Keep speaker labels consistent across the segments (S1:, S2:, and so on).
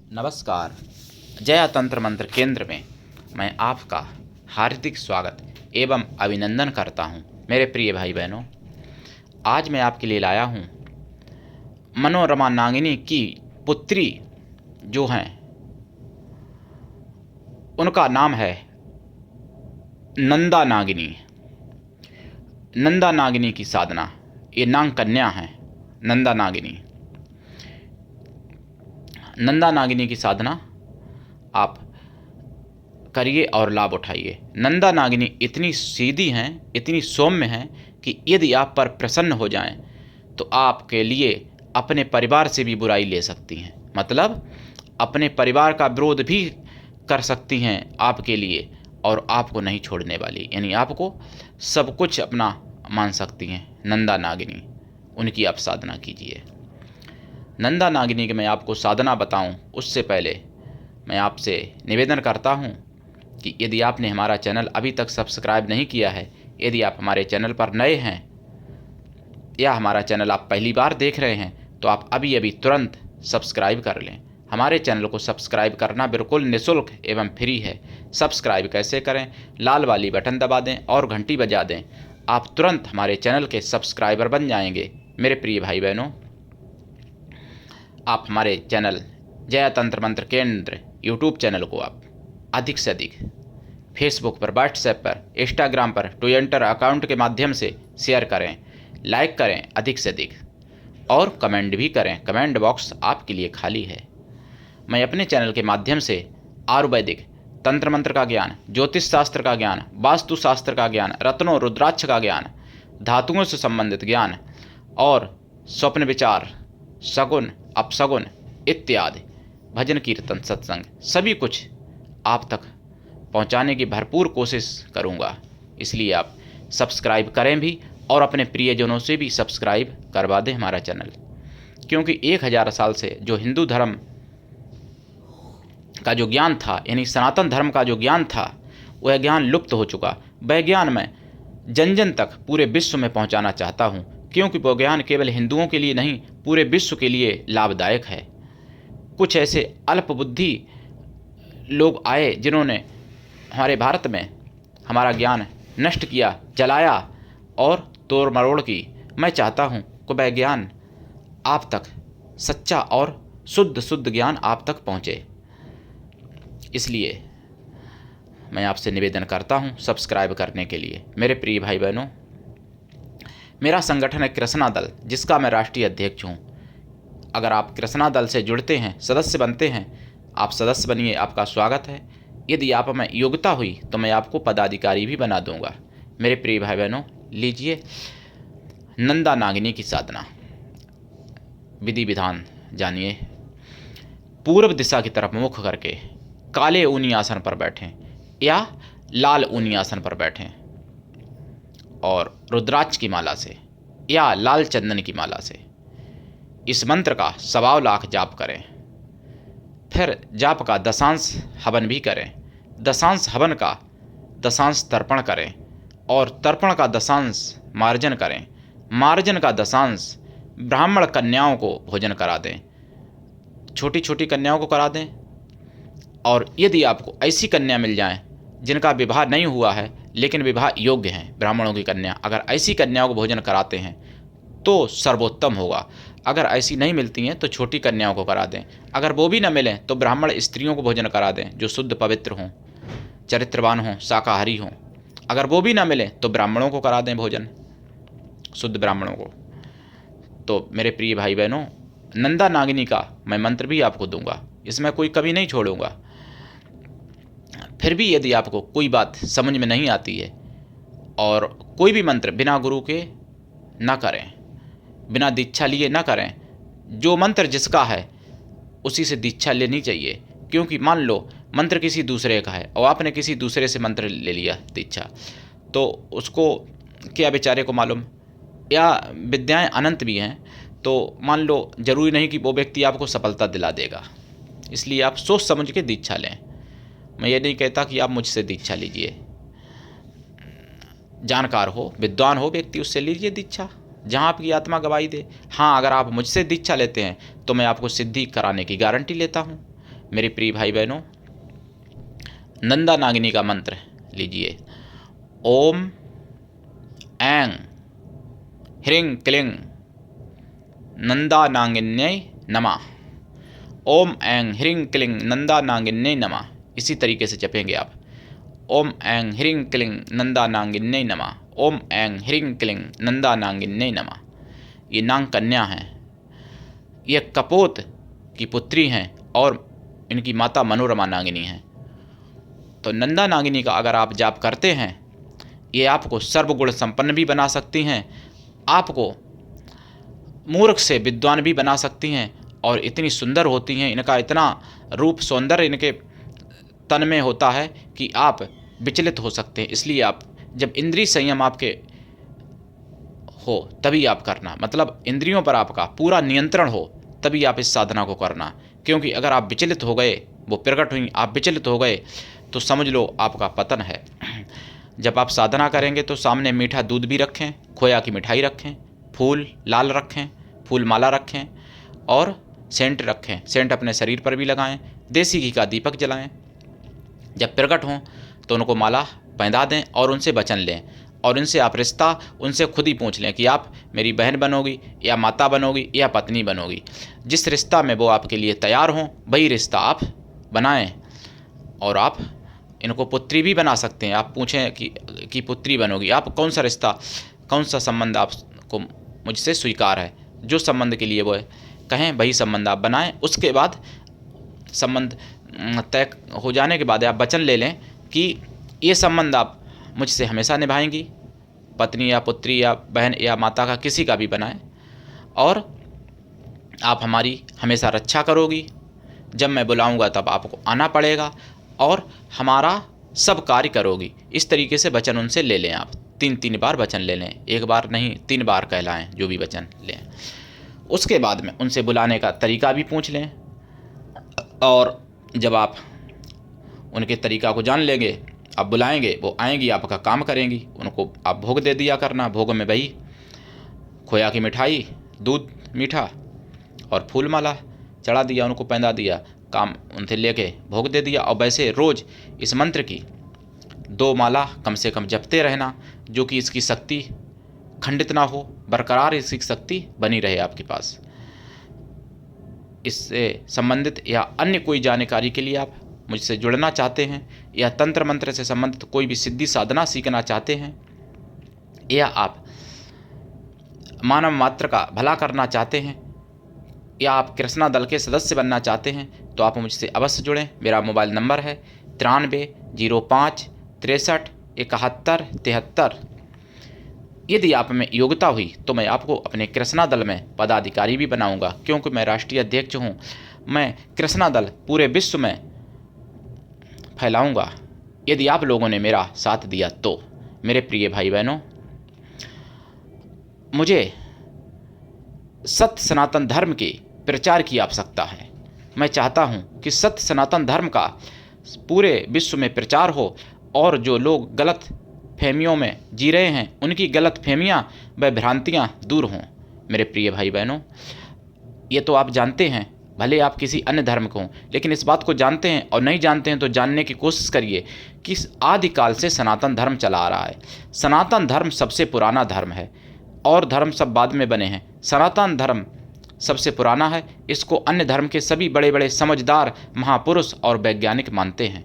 S1: नमस्कार। जया तंत्र मंत्र केंद्र में मैं आपका हार्दिक स्वागत एवं अभिनंदन करता हूं। मेरे प्रिय भाई बहनों, आज मैं आपके लिए लाया हूं मनोरमा नागिनी की पुत्री जो हैं, उनका नाम है नंदा नागिनी। नंदा नागिनी की साधना, ये नाग कन्या है नंदा नागिनी। नंदा नागिनी की साधना आप करिए और लाभ उठाइए। नंदा नागिनी इतनी सीधी हैं, इतनी सौम्य हैं कि यदि आप पर प्रसन्न हो जाएं तो आपके लिए अपने परिवार से भी बुराई ले सकती हैं। मतलब अपने परिवार का विरोध भी कर सकती हैं आपके लिए और आपको नहीं छोड़ने वाली, यानी आपको सब कुछ अपना मान सकती हैं। नंदा नागिनी, उनकी आप साधना कीजिए। नंदा नागिनी की मैं आपको साधना बताऊं उससे पहले मैं आपसे निवेदन करता हूं कि यदि आपने हमारा चैनल अभी तक सब्सक्राइब नहीं किया है, यदि आप हमारे चैनल पर नए हैं या हमारा चैनल आप पहली बार देख रहे हैं, तो आप अभी तुरंत सब्सक्राइब कर लें। हमारे चैनल को सब्सक्राइब करना बिल्कुल निःशुल्क एवं फ्री है। सब्सक्राइब कैसे करें? लाल वाली बटन दबा दें और घंटी बजा दें। आप तुरंत हमारे चैनल के सब्सक्राइबर बन जाएंगे। मेरे प्रिय भाई बहनों, आप हमारे चैनल जया तंत्र मंत्र केंद्र यूट्यूब चैनल को आप अधिक से अधिक फेसबुक पर, व्हाट्सएप पर, इंस्टाग्राम पर, ट्विटर अकाउंट के माध्यम से शेयर करें, लाइक करें अधिक से अधिक और कमेंट भी करें। कमेंट बॉक्स आपके लिए खाली है। मैं अपने चैनल के माध्यम से आयुर्वेदिक तंत्र मंत्र का ज्ञान, ज्योतिष शास्त्र का ज्ञान, वास्तु शास्त्र का ज्ञान, रत्नों रुद्राक्ष का ज्ञान, धातुओं से संबंधित ज्ञान और स्वप्न विचार, सगुन अपसगुन इत्यादि, भजन कीर्तन सत्संग, सभी कुछ आप तक पहुंचाने की भरपूर कोशिश करूंगा। इसलिए आप सब्सक्राइब करें भी और अपने प्रियजनों से भी सब्सक्राइब करवा दें हमारा चैनल, क्योंकि 1000 साल से जो हिंदू धर्म का जो ज्ञान था, यानी सनातन धर्म का जो ज्ञान था, वह ज्ञान लुप्त हो चुका। वह ज्ञान मैं जन जन तक पूरे विश्व में पहुंचाना चाहता हूं, क्योंकि वो ज्ञान केवल हिंदुओं के लिए नहीं, पूरे विश्व के लिए लाभदायक है। कुछ ऐसे अल्पबुद्धि लोग आए जिन्होंने हमारे भारत में हमारा ज्ञान नष्ट किया, जलाया और तोड़ मरोड़ की। मैं चाहता हूं कि वह ज्ञान आप तक, सच्चा और शुद्ध ज्ञान आप तक पहुंचे। इसलिए मैं आपसे निवेदन करता हूं सब्सक्राइब करने के लिए। मेरे प्रिय भाई बहनों, मेरा संगठन है कृष्णा दल, जिसका मैं राष्ट्रीय अध्यक्ष हूँ। अगर आप कृष्णा दल से जुड़ते हैं, सदस्य बनते हैं, आप सदस्य बनिए, आपका स्वागत है। यदि आप में योग्यता हुई तो मैं आपको पदाधिकारी भी बना दूंगा। मेरे प्रिय भाई बहनों, लीजिए नंदा नागिनी की साधना। विधि विधान जानिए। पूर्व दिशा की तरफ मुख करके काले ऊनी आसन पर बैठें या लाल ऊनी आसन पर बैठें और रुद्राक्ष की माला से या लाल चंदन की माला से इस मंत्र का 125 लाख जाप करें। फिर जाप का दशांश हवन भी करें। दशांश हवन का दशांश तर्पण करें और तर्पण का दशांश मार्जन करें। मार्जन का दशांश ब्राह्मण कन्याओं को भोजन करा दें, छोटी छोटी कन्याओं को करा दें। और यदि आपको ऐसी कन्या मिल जाए जिनका विवाह नहीं हुआ है लेकिन विवाह योग्य हैं, ब्राह्मणों की कन्या, अगर ऐसी कन्याओं को भोजन कराते हैं तो सर्वोत्तम होगा। अगर ऐसी नहीं मिलती हैं तो छोटी कन्याओं को करा दें। अगर वो भी न मिलें तो ब्राह्मण स्त्रियों को भोजन करा दें जो शुद्ध पवित्र हों, चरित्रवान हों, शाकाहारी हों। अगर वो भी ना मिलें तो ब्राह्मणों को करा दें भोजन, शुद्ध ब्राह्मणों को। तो मेरे प्रिय भाई बहनों, नंदा नागिनी का मैं मंत्र भी आपको दूंगा, इसमें कोई कमी नहीं छोड़ूंगा। फिर भी यदि आपको कोई बात समझ में नहीं आती है और कोई भी मंत्र बिना गुरु के ना करें, बिना दीक्षा लिए ना करें। जो मंत्र जिसका है उसी से दीक्षा लेनी चाहिए, क्योंकि मान लो मंत्र किसी दूसरे का है और आपने किसी दूसरे से मंत्र ले लिया दीक्षा, तो उसको क्या बेचारे को मालूम, या विद्याएं अनंत भी हैं, तो मान लो जरूरी नहीं कि वो व्यक्ति आपको सफलता दिला देगा। इसलिए आप सोच समझ के दीक्षा लें। मैं ये नहीं कहता कि आप मुझसे दीक्षा लीजिए, जानकार हो, विद्वान हो व्यक्ति, उससे लीजिए दीक्षा जहाँ आपकी आत्मा गवाही दे। हाँ, अगर आप मुझसे दीक्षा लेते हैं तो मैं आपको सिद्धि कराने की गारंटी लेता हूँ। मेरे प्रिय भाई बहनों, नंदा नागिनी का मंत्र लीजिए। ओम ऐं ह्रीं क्लीं नंदा नागिन्यै नमः। ओम ऐं ह्रीं क्लीं नंदा नागिन्यै नमः। इसी तरीके से जपेंगे आप। ओम ऐं ह्रीं क्लीं नंदा नागिन्यै नमः। ओम ऐं ह्रीं क्लीं नंदा नागिन्यै नमः। ये नाग कन्या हैं, ये कपोत की पुत्री हैं और इनकी माता मनोरमा नागिनी हैं। तो नंदा नागिनी का अगर आप जाप करते हैं, ये आपको सर्वगुण संपन्न भी बना सकती हैं, आपको मूर्ख से विद्वान भी बना सकती हैं, और इतनी सुंदर होती हैं, इनका इतना रूप सौंदर्य इनके तन में होता है कि आप विचलित हो सकते हैं। इसलिए आप जब इंद्रिय संयम आपके हो तभी आप करना, मतलब इंद्रियों पर आपका पूरा नियंत्रण हो तभी आप इस साधना को करना। क्योंकि अगर आप विचलित हो गए, वो प्रकट हुई, आप विचलित हो गए तो समझ लो आपका पतन है। जब आप साधना करेंगे तो सामने मीठा दूध भी रखें, खोया की मिठाई रखें, फूल लाल रखें, फूल माला रखें और सेंट रखें। सेंट अपने शरीर पर भी लगाएं, देसी घी का दीपक जलाएं। जब प्रकट हों तो उनको माला पहना दें और उनसे वचन लें, और इनसे आप रिश्ता उनसे खुद ही पूछ लें कि आप मेरी बहन बनोगी या माता बनोगी या पत्नी बनोगी। जिस रिश्ता में वो आपके लिए तैयार हों वही रिश्ता आप बनाएं। और आप इनको पुत्री भी बना सकते हैं। आप पूछें कि पुत्री बनोगी, आप कौन सा रिश्ता, कौन सा संबंध आपको मुझसे स्वीकार है, जो संबंध के लिए वो कहें वही संबंध आप बनाएं। उसके बाद संबंध तय हो जाने के बाद आप वचन ले लें कि ये संबंध आप मुझसे हमेशा निभाएंगी, पत्नी या पुत्री या बहन या माता का किसी का भी बनाएं, और आप हमारी हमेशा रक्षा करोगी। जब मैं बुलाऊंगा तब आपको आना पड़ेगा और हमारा सब कार्य करोगी। इस तरीके से वचन उनसे ले लें। आप 3 बार वचन ले लें, 1 बार नहीं 3 बार कहलाएं जो भी वचन लें। उसके बाद में उनसे बुलाने का तरीका भी पूछ लें, और जब आप उनके तरीका को जान लेंगे, आप बुलाएंगे, वो आएंगी, आपका काम करेंगी। उनको आप भोग दे दिया करना। भोग में वही खोया की मिठाई, दूध मीठा और फूल माला चढ़ा दिया, उनको पहना दिया, काम उनसे लेके भोग दे दिया। और वैसे रोज़ इस मंत्र की 2 माला कम से कम जपते रहना, जो कि इसकी शक्ति खंडित ना हो, बरकरार इसकी शक्ति बनी रहे आपके पास। इससे संबंधित या अन्य कोई जानकारी के लिए आप मुझसे जुड़ना चाहते हैं, या तंत्र मंत्र से संबंधित कोई भी सिद्धि साधना सीखना चाहते हैं, या आप मानव मात्र का भला करना चाहते हैं, या आप कृष्णा दल के सदस्य बनना चाहते हैं, तो आप मुझसे अवश्य जुड़ें। मेरा मोबाइल नंबर है 93 05 63 71 73। यदि आप में योग्यता हुई तो मैं आपको अपने कृष्णा दल में पदाधिकारी भी बनाऊंगा, क्योंकि मैं राष्ट्रीय अध्यक्ष हूं। मैं कृष्णा दल पूरे विश्व में फैलाऊंगा यदि आप लोगों ने मेरा साथ दिया तो। मेरे प्रिय भाई बहनों, मुझे सत्य सनातन धर्म के प्रचार की आवश्यकता है। मैं चाहता हूं कि सत्य सनातन धर्म का पूरे विश्व में प्रचार हो, और जो लोग गलत फहमियों में जी रहे हैं उनकी गलत फहमियाँ व भ्रांतियाँ दूर हों। मेरे प्रिय भाई बहनों, ये तो आप जानते हैं, भले आप किसी अन्य धर्म को हों, लेकिन इस बात को जानते हैं, और नहीं जानते हैं तो जानने की कोशिश करिए कि आदिकाल से सनातन धर्म चला आ रहा है। सनातन धर्म सबसे पुराना धर्म है, और धर्म सब बाद में बने हैं। सनातन धर्म सबसे पुराना है। इसको अन्य धर्म के सभी बड़े बड़े समझदार महापुरुष और वैज्ञानिक मानते हैं।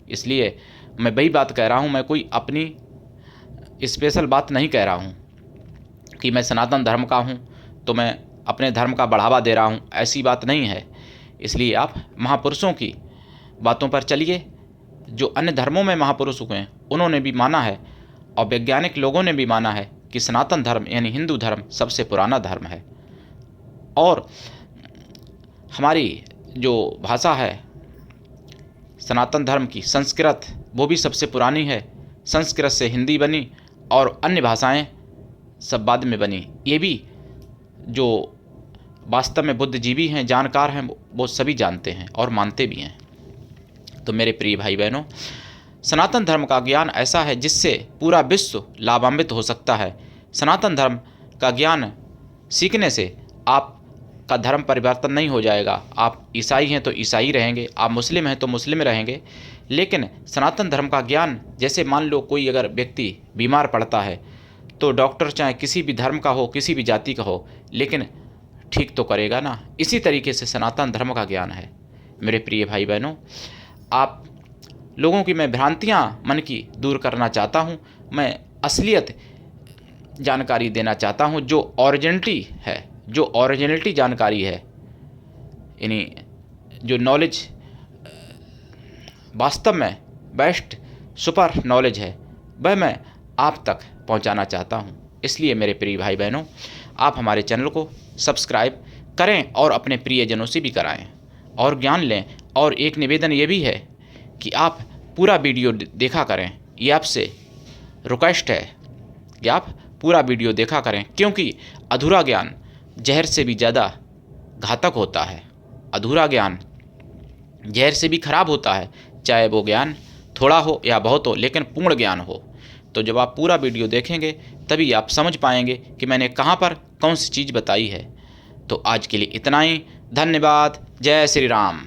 S1: इसलिए मैं वही बात कह रहा हूँ, मैं कोई अपनी स्पेशल बात नहीं कह रहा हूँ कि मैं सनातन धर्म का हूँ तो मैं अपने धर्म का बढ़ावा दे रहा हूँ, ऐसी बात नहीं है। इसलिए आप महापुरुषों की बातों पर चलिए। जो अन्य धर्मों में महापुरुष हुए हैं उन्होंने भी माना है, और वैज्ञानिक लोगों ने भी माना है कि सनातन धर्म यानी हिंदू धर्म सबसे पुराना धर्म है। और हमारी जो भाषा है सनातन धर्म की, संस्कृत, वो भी सबसे पुरानी है। संस्कृत से हिंदी बनी और अन्य भाषाएं सब बाद में बनी। ये भी जो वास्तव में बुद्धिजीवी हैं, जानकार हैं, वो सभी जानते हैं और मानते भी हैं। तो मेरे प्रिय भाई बहनों, सनातन धर्म का ज्ञान ऐसा है जिससे पूरा विश्व लाभान्वित हो सकता है। सनातन धर्म का ज्ञान सीखने से आप का धर्म परिवर्तन नहीं हो जाएगा। आप ईसाई हैं तो ईसाई रहेंगे, आप मुस्लिम हैं तो मुस्लिम रहेंगे, लेकिन सनातन धर्म का ज्ञान, जैसे मान लो कोई अगर व्यक्ति बीमार पड़ता है तो डॉक्टर चाहे किसी भी धर्म का हो, किसी भी जाति का हो, लेकिन ठीक तो करेगा ना। इसी तरीके से सनातन धर्म का ज्ञान है। मेरे प्रिय भाई बहनों, आप लोगों की मैं भ्रांतियाँ मन की दूर करना चाहता हूँ। मैं असलियत जानकारी देना चाहता हूँ, जो ओरिजिनलिटी है, जो ओरिजिनलिटी जानकारी है, यानी जो नॉलेज वास्तव में बेस्ट सुपर नॉलेज है, वह मैं आप तक पहुंचाना चाहता हूं। इसलिए मेरे प्रिय भाई बहनों, आप हमारे चैनल को सब्सक्राइब करें और अपने प्रियजनों से भी कराएं और ज्ञान लें। और एक निवेदन ये भी है कि आप पूरा वीडियो देखा करें। ये आपसे रिक्वेस्ट है कि आप पूरा वीडियो देखा करें, क्योंकि अधूरा ज्ञान जहर से भी ज़्यादा घातक होता है। अधूरा ज्ञान जहर से भी खराब होता है, चाहे वो ज्ञान थोड़ा हो या बहुत हो, लेकिन पूर्ण ज्ञान हो। तो जब आप पूरा वीडियो देखेंगे तभी आप समझ पाएंगे कि मैंने कहाँ पर कौन सी चीज़ बताई है। तो आज के लिए इतना ही। धन्यवाद। जय श्री राम।